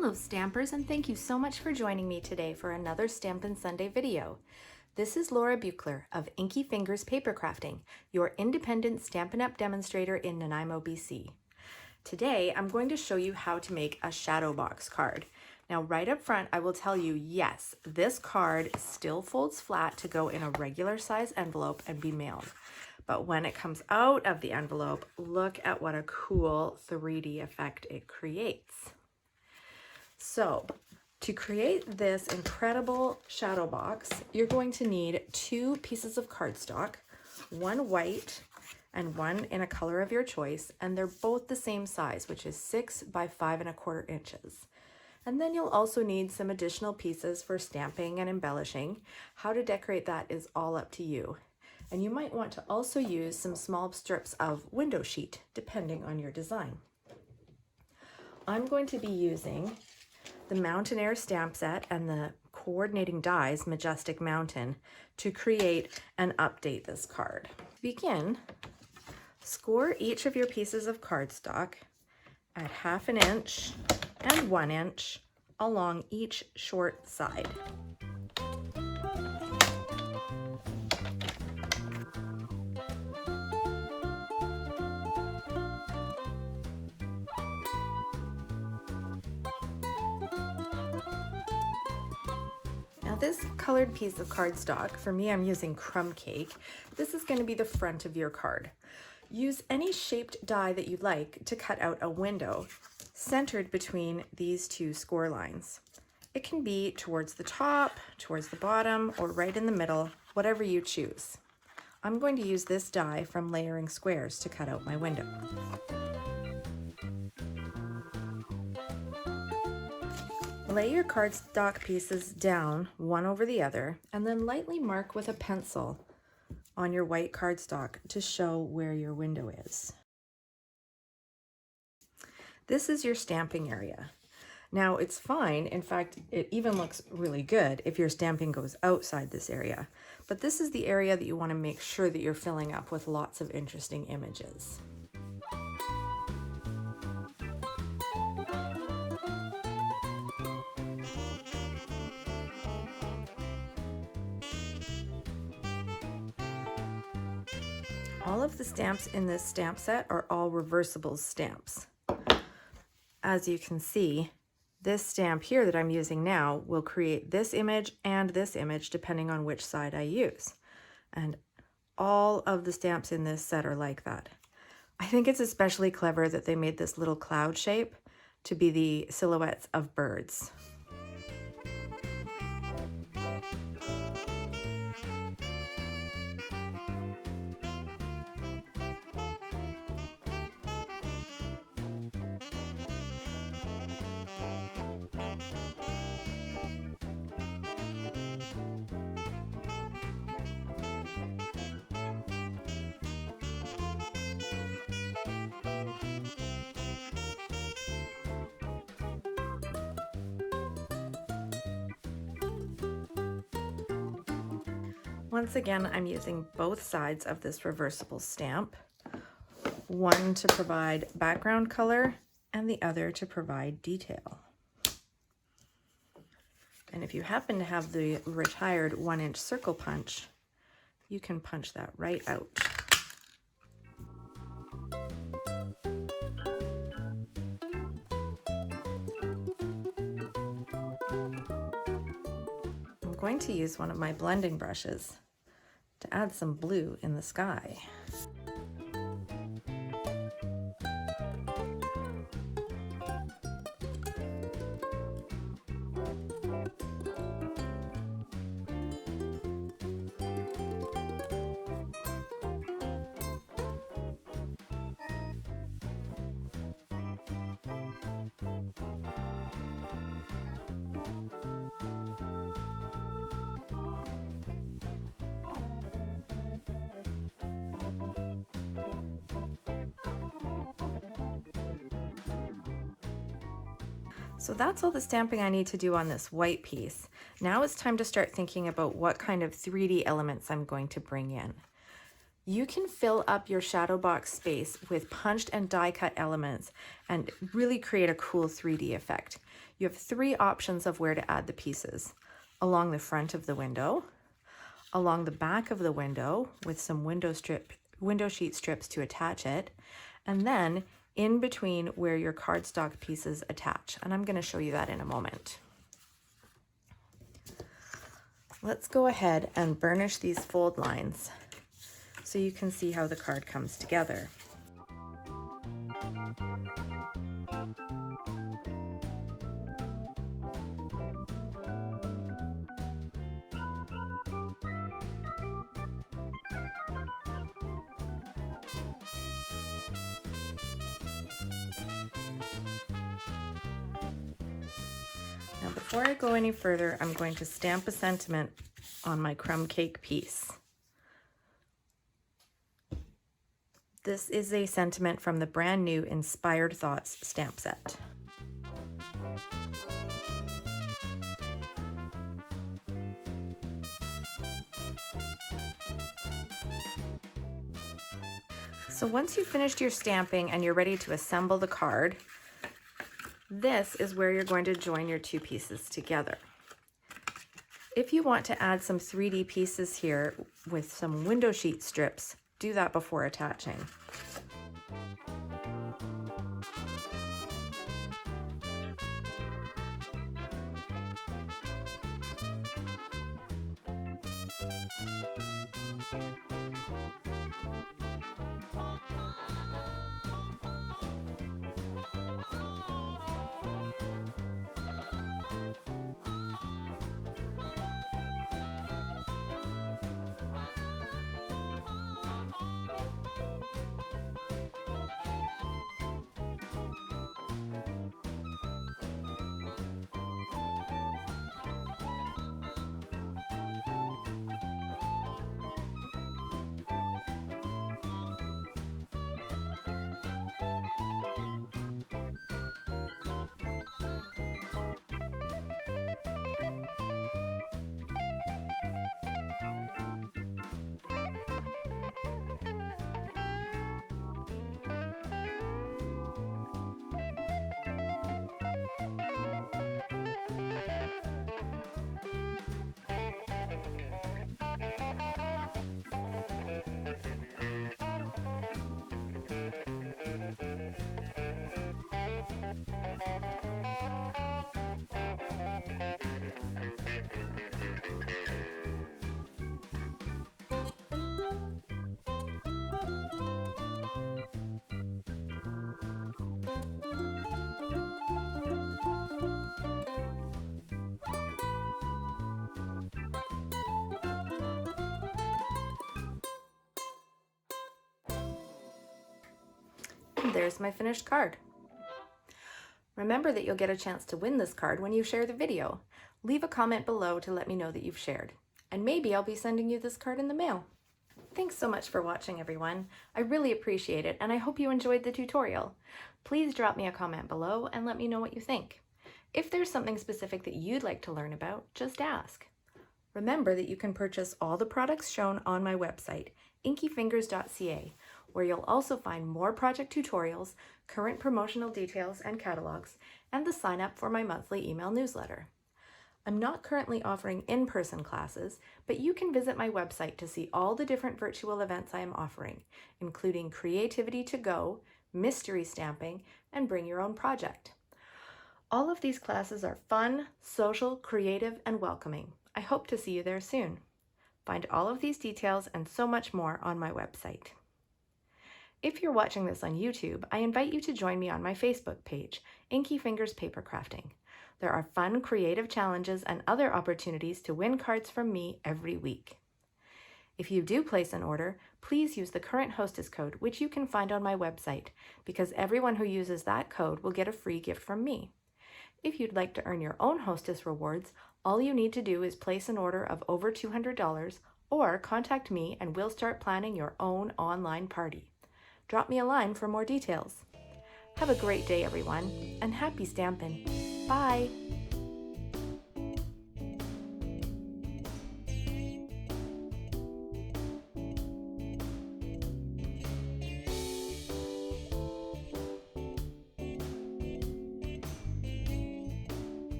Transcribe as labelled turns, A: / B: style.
A: Hello Stampers, and thank you so much for joining me today for another Stampin' Sunday video. This is Laura Buechler of Inky Fingers Papercrafting, your independent Stampin' Up demonstrator in Nanaimo, BC. Today I'm going to show you how to make a Shadowbox card. Now right up front I will tell you, yes, this card still folds flat to go in a regular size envelope and be mailed. But when it comes out of the envelope, look at what a cool 3D effect it creates. So to create this incredible shadow box, you're going to need 2 pieces of cardstock, one white and one in a color of your choice, and they're both the same size, which is 6 by 5 1/4 inches. And then you'll also need some additional pieces for stamping and embellishing. How to decorate that is all up to you. And you might want to also use some small strips of window sheet, depending on your design. I'm going to be using the Mountain stamp set and the coordinating dies Majestic Mountain to create and update this card. To begin, score each of your pieces of cardstock at 1/2 inch and 1 inch along each short side. Now this colored piece of cardstock, for me I'm using crumb cake, this is going to be the front of your card. Use any shaped die that you like to cut out a window centered between these 2 score lines. It can be towards the top, towards the bottom, or right in the middle, whatever you choose. I'm going to use this die from Layering Squares to cut out my window. Lay your cardstock pieces down one over the other and then lightly mark with a pencil on your white cardstock to show where your window is. This is your stamping area. Now it's fine, in fact it even looks really good if your stamping goes outside this area, but this is the area that you want to make sure that you're filling up with lots of interesting images. All of the stamps in this stamp set are all reversible stamps. As you can see, this stamp here that I'm using now will create this image and this image depending on which side I use. And all of the stamps in this set are like that. I think it's especially clever that they made this little cloud shape to be the silhouettes of birds. Once again, I'm using both sides of this reversible stamp, one to provide background color and the other to provide detail. And if you happen to have the retired 1-inch circle punch, you can punch that right out. I'm going to use one of my blending brushes to add some blue in the sky. So that's all the stamping I need to do on this white piece. Now it's time to start thinking about what kind of 3D elements I'm going to bring in. You can fill up your shadow box space with punched and die cut elements and really create a cool 3D effect. You have 3 options of where to add the pieces: along the front of the window, along the back of the window with some window sheet strips to attach it, and then in between where your cardstock pieces attach. And I'm going to show you that in a moment. Let's go ahead and burnish these fold lines so you can see how the card comes together. Now, before I go any further, I'm going to stamp a sentiment on my crumb cake piece. This is a sentiment from the brand new Inspired Thoughts stamp set. So once you've finished your stamping and you're ready to assemble the card, this is where you're going to join your 2 pieces together. If you want to add some 3D pieces here with some window sheet strips, do that before attaching. And there's my finished card. Remember that you'll get a chance to win this card when you share the video. Leave a comment below to let me know that you've shared, and maybe I'll be sending you this card in the mail. Thanks so much for watching, everyone. I really appreciate it, and I hope you enjoyed the tutorial. Please drop me a comment below and let me know what you think. If there's something specific that you'd like to learn about, just ask. Remember that you can purchase all the products shown on my website, inkyfingers.ca, where you'll also find more project tutorials, current promotional details and catalogs, and the sign up for my monthly email newsletter. I'm not currently offering in-person classes, but you can visit my website to see all the different virtual events I am offering, including Creativity to Go, Mystery Stamping, and Bring Your Own Project. All of these classes are fun, social, creative, and welcoming. I hope to see you there soon. Find all of these details and so much more on my website. If you're watching this on YouTube, I invite you to join me on my Facebook page, Inky Fingers Papercrafting. There are fun, creative challenges and other opportunities to win cards from me every week. If you do place an order, please use the current Hostess code, which you can find on my website, because everyone who uses that code will get a free gift from me. If you'd like to earn your own Hostess rewards, all you need to do is place an order of over $200 or contact me and we'll start planning your own online party. Drop me a line for more details. Have a great day, everyone, and happy stampin'. Bye!